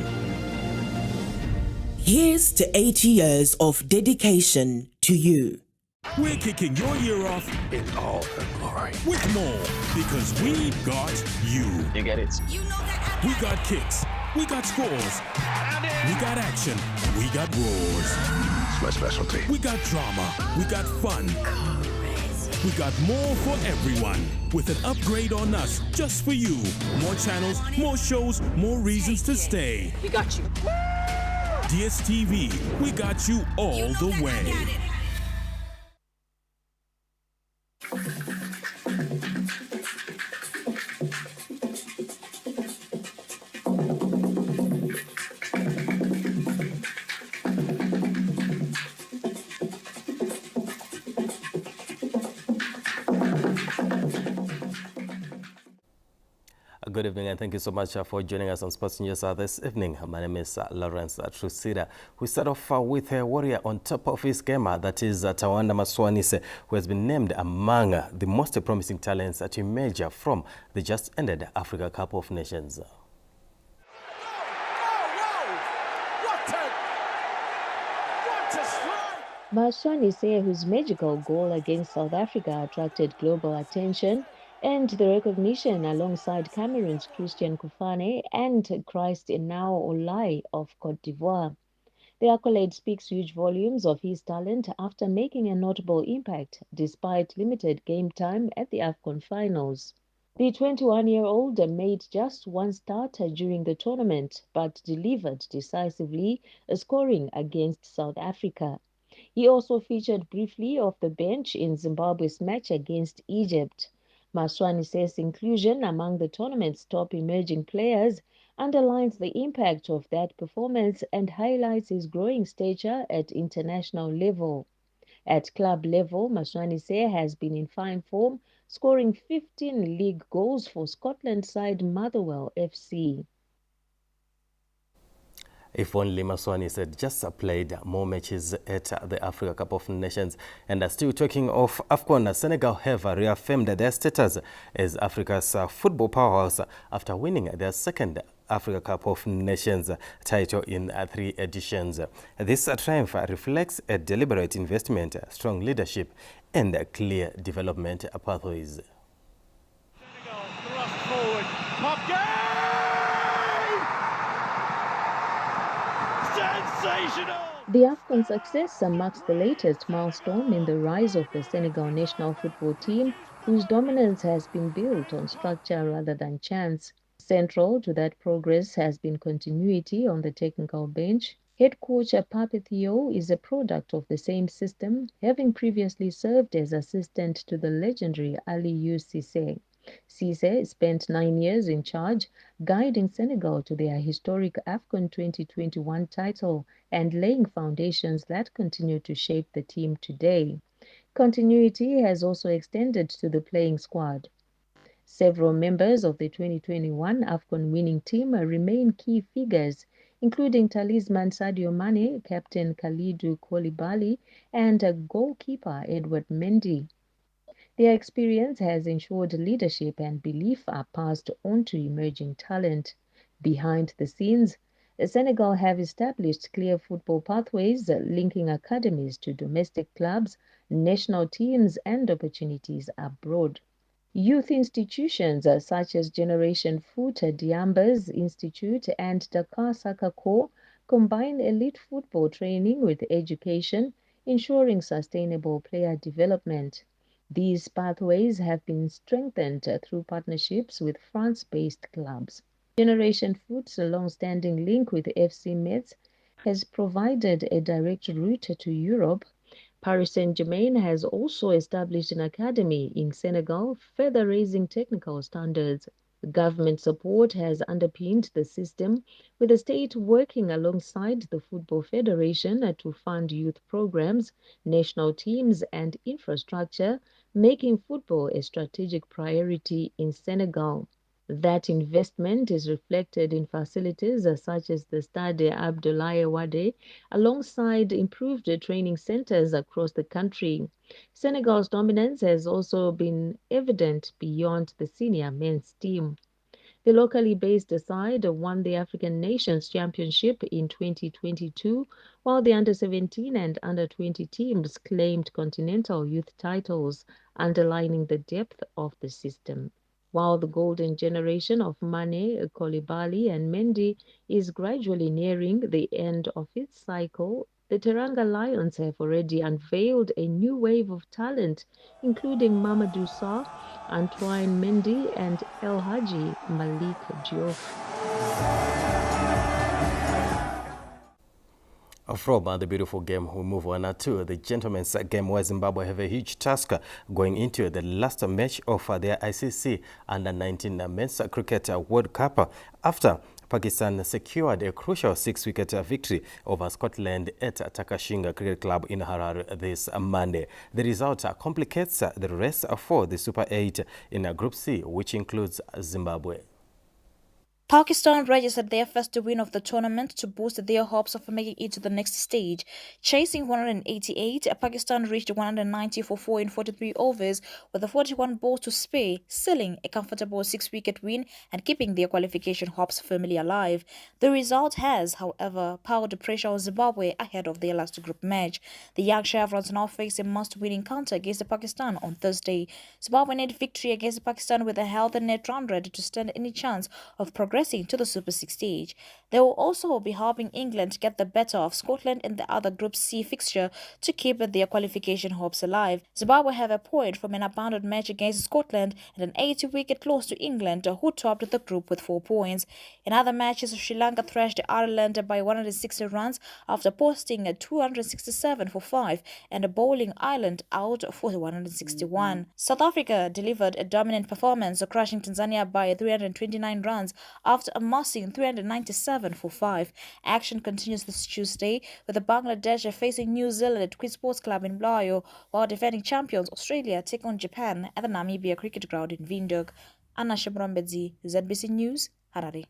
Here's to 80 years of dedication to you. We're kicking your year off In all her glory. with more because we got you. You get it? We got kicks, we got scores, we got action, we got roars. It's my specialty. We got drama, we got fun. We got more for everyone with an upgrade on us just for you. More channels, more shows, more reasons to stay. We got you. DSTV, we got you all the way. Good evening and thank you so much for joining us on Sports News this evening. My name is Lawrence Trusida. We start off with a warrior on top of his game, that is Tawanda Maswanise, who has been named among the most promising talents to emerge from the just ended Africa Cup of Nations. Maswanise, whose magical goal against South Africa attracted global attention and the recognition alongside Cameroon's Christian Kufane and Christ Enao Olai of Cote d'Ivoire. The accolade speaks huge volumes of his talent after making a notable impact despite limited game time at the AFCON finals. The 21-year-old made just one start during the tournament but delivered decisively, scoring against South Africa. He also featured briefly off the bench in Zimbabwe's match against Egypt. Maswanise's inclusion among the tournament's top emerging players underlines the impact of that performance and highlights his growing stature at international level. At club level, Maswanise has been in fine form, scoring 15 league goals for Scotland side Motherwell FC. If only Maswanise had just played more matches at the Africa Cup of Nations. And still talking of AFCON, Senegal have reaffirmed their status as Africa's football powerhouse after winning their second Africa Cup of Nations title in 3 editions. This triumph reflects a deliberate investment, strong leadership, and clear development pathways. Senegal thrust forward. Pop game! Sensational! The AFCON success marks the latest milestone in the rise of the Senegal national football team, whose dominance has been built on structure rather than chance. Central to that progress has been continuity on the technical bench. Head coach Pape Theo is a product of the same system, having previously served as assistant to the legendary Aliou Cissé. Cissé spent 9 years in charge, guiding Senegal to their historic AFCON 2021 title and laying foundations that continue to shape the team today. Continuity has also extended to the playing squad. Several members of the 2021 AFCON winning team remain key figures, including talisman Sadio Mane, captain Kalidou Koulibaly, and goalkeeper Edouard Mendy. Their experience has ensured leadership and belief are passed on to emerging talent. Behind the scenes, Senegal have established clear football pathways linking academies to domestic clubs, national teams, and opportunities abroad. Youth institutions such as Generation Foot, Diambas Institute, and Dakar Soccer Corps combine elite football training with education, ensuring sustainable player development. These pathways have been strengthened through partnerships with France-based clubs. Generation Foot's long-standing link with FC Metz has provided a direct route to Europe. Paris Saint-Germain has also established an academy in Senegal, further raising technical standards. Government support has underpinned the system, with the state working alongside the Football Federation to fund youth programs, national teams, and infrastructure, making football a strategic priority in Senegal. That investment is reflected in facilities such as the Stade Abdoulaye Wade, alongside improved training centers across the country. Senegal's dominance has also been evident beyond the senior men's team. The locally based side won the African Nations Championship in 2022, while the under-17 and under-20 teams claimed continental youth titles, underlining the depth of the system. While the golden generation of Mane, Koulibaly, and Mendy is gradually nearing the end of its cycle, the Teranga Lions have already unveiled a new wave of talent, including Mamadou Sarr, Antoine Mendy, and El Hadji Malik Diouf. From the beautiful game, we move on to the gentlemen's game, where Zimbabwe have a huge task going into the last match of their ICC Under-19 Men's Cricket World Cup after Pakistan secured a crucial 6-wicket victory over Scotland at Takashinga Cricket Club in Harare this Monday. The result complicates the race for the Super 8 in Group C, which includes Zimbabwe. Pakistan registered their first win of the tournament to boost their hopes of making it to the next stage. Chasing 188, Pakistan reached 190 for 4 in 43 overs with the 41 balls to spare, sealing a comfortable 6-wicket win and keeping their qualification hopes firmly alive. The result has, however, piled pressure on Zimbabwe ahead of their last group match. The young Chevrons now face a must-win encounter against Pakistan on Thursday. Zimbabwe need victory against Pakistan with a healthy net run rate to stand any chance of progressing to the Super 6 stage. They will also be helping England get the better of Scotland in the other Group C fixture to keep their qualification hopes alive. Zimbabwe have a point from an abandoned match against Scotland and an 80-wicket loss to England, who topped the group with 4 points. In other matches, Sri Lanka thrashed Ireland by 160 runs after posting 267 for 5 and bowling Ireland out for 161. South Africa delivered a dominant performance, crushing Tanzania by 329 runs after amassing 397 for 5. Action continues this Tuesday, with Bangladesh facing New Zealand at Queen Sports Club in Blayo, while defending champions Australia take on Japan at the Namibia Cricket Ground in Windhoek. Anna Shemrambedzi, ZBC News, Harare.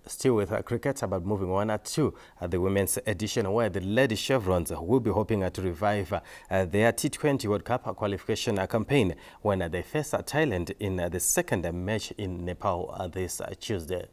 Still with cricket, but moving on to the women's edition, where the Lady Chevrons will be hoping to revive their T20 World Cup qualification campaign when they face Thailand in the second match in Nepal this Tuesday.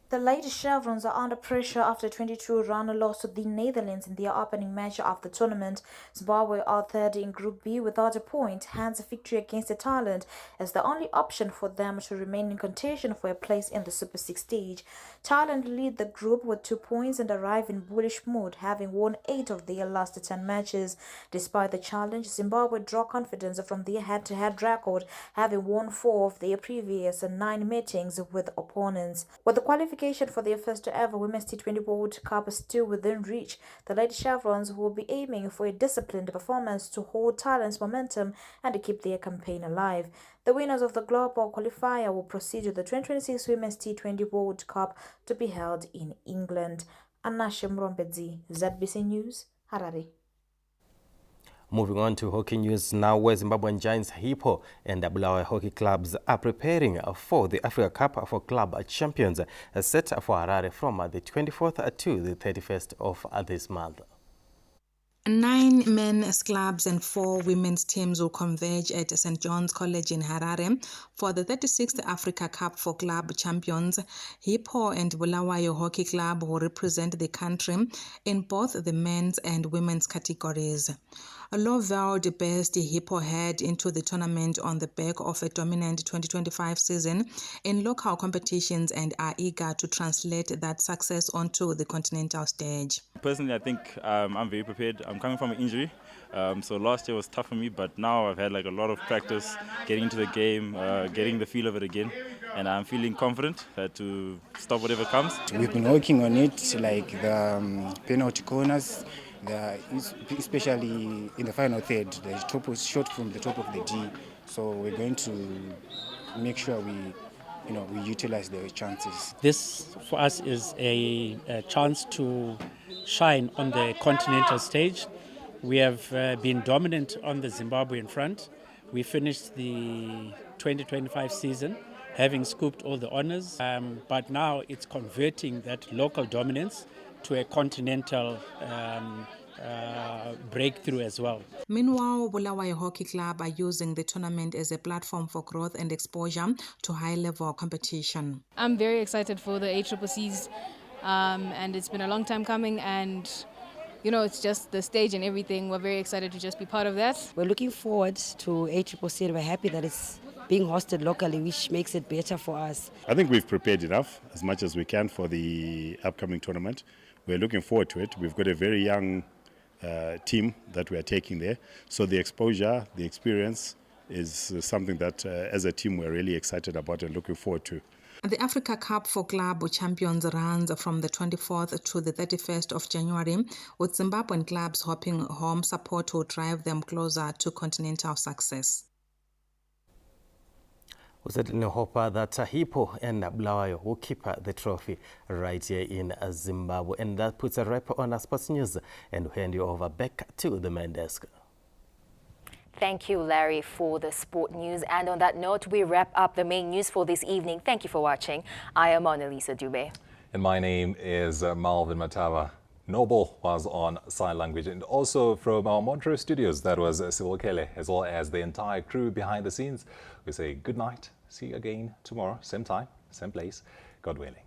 The Lady Chevrons are under pressure after a 22-run loss to the Netherlands in their opening match of the tournament. Zimbabwe are third in Group B without a point, hence a victory against Thailand as the only option for them to remain in contention for a place in the Super 6 stage. Thailand lead the group with 2 points and arrive in bullish mood, having won 8 of their last 10 matches. Despite the challenge, Zimbabwe draw confidence from their head-to-head record, having won 4 of their previous 9 meetings with opponents. With the qualification for their first ever Women's T20 World Cup still within reach, the Lady Chevrons will be aiming for a disciplined performance to hold Thailand's momentum and to keep their campaign alive. The winners of the global qualifier will proceed to the 2026 Women's T20 World Cup to be held in England. Anashe Mrombedzi, ZBC News, Harare. Moving on to hockey news now, where Zimbabwean giants Hippo and Bulawayo Hockey Clubs are preparing for the Africa Cup for Club Champions set for Harare from the 24th to the 31st of this month. 9 men's clubs and 4 women's teams will converge at St. John's College in Harare for the 36th Africa Cup for Club Champions. Hippo and Bulawayo Hockey Club will represent the country in both the men's and women's categories. Low-valued-based Hippo head into the tournament on the back of a dominant 2025 season in local competitions and are eager to translate that success onto the continental stage. Personally, I think I'm very prepared. I'm coming from an injury, so last year was tough for me, but now I've had like a lot of practice getting into the game, getting the feel of it again, and I'm feeling confident to stop whatever comes. We've been working on it, like the penalty corners, especially in the final third. The top was shot from the top of the D, so we're going to make sure we utilize the chances. This for us is a chance to shine on the continental stage. We have been dominant on the Zimbabwean front. We finished the 2025 season having scooped all the honors, but now it's converting that local dominance to a continental breakthrough as well. Meanwhile, Bulawayo Hockey Club are using the tournament as a platform for growth and exposure to high-level competition. I'm very excited for the ACCCs, and it's been a long time coming, and it's just the stage and everything. We're very excited to just be part of that. We're looking forward to ACCC, and we're happy that it's being hosted locally, which makes it better for us. I think we've prepared enough, as much as we can, for the upcoming tournament. We're looking forward to it. We've got a very young team that we are taking there. So the exposure, the experience is something that as a team we're really excited about and looking forward to. The Africa Cup for Club Champions runs from the 24th to the 31st of January, with Zimbabwean clubs hoping home support will drive them closer to continental success. We certainly hope that Hippo and Bulawayo will keep the trophy right here in Zimbabwe. And that puts a wrap on our sports news, and we'll hand you over back to the main desk. Thank you, Larry, for the sport news. And on that note, we wrap up the main news for this evening. Thank you for watching. I am Mona Lisa Dube. And my name is Malvin Matava. Noble was on sign language, and also from our Montreux studios, that was Civil Kele, as well as the entire crew behind the scenes. We say good night. See you again tomorrow, same time, same place. God willing.